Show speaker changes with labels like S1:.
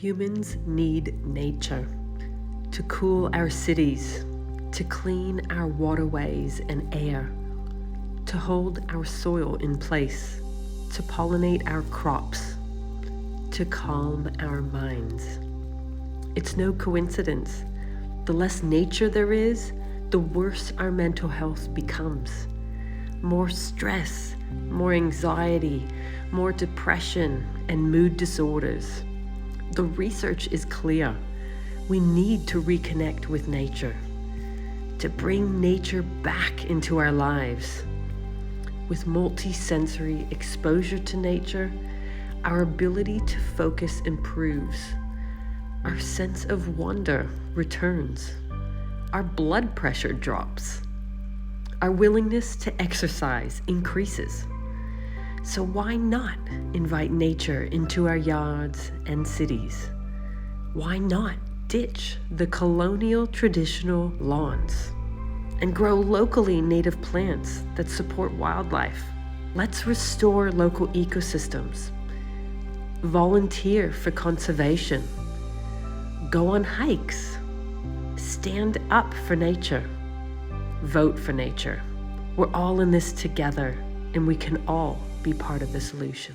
S1: Humans need nature to cool our cities, to clean our waterways and air, to hold our soil in place, to pollinate our crops, to calm our minds. It's no coincidence. The less nature there is, the worse our mental health becomes. More stress, more anxiety, more depression, and mood disorders. The research is clear. We need to reconnect with nature, to bring nature back into our lives. With multi-sensory exposure to nature, our ability to focus improves. Our sense of wonder returns. Our blood pressure drops. Our willingness to exercise increases. So why not invite nature into our yards and cities? Why not ditch the colonial traditional lawns and grow locally native plants that support wildlife? Let's restore local ecosystems. Volunteer for conservation. Go on hikes. Stand up for nature. Vote for nature. We're all in this together, and we can all be part of the solution.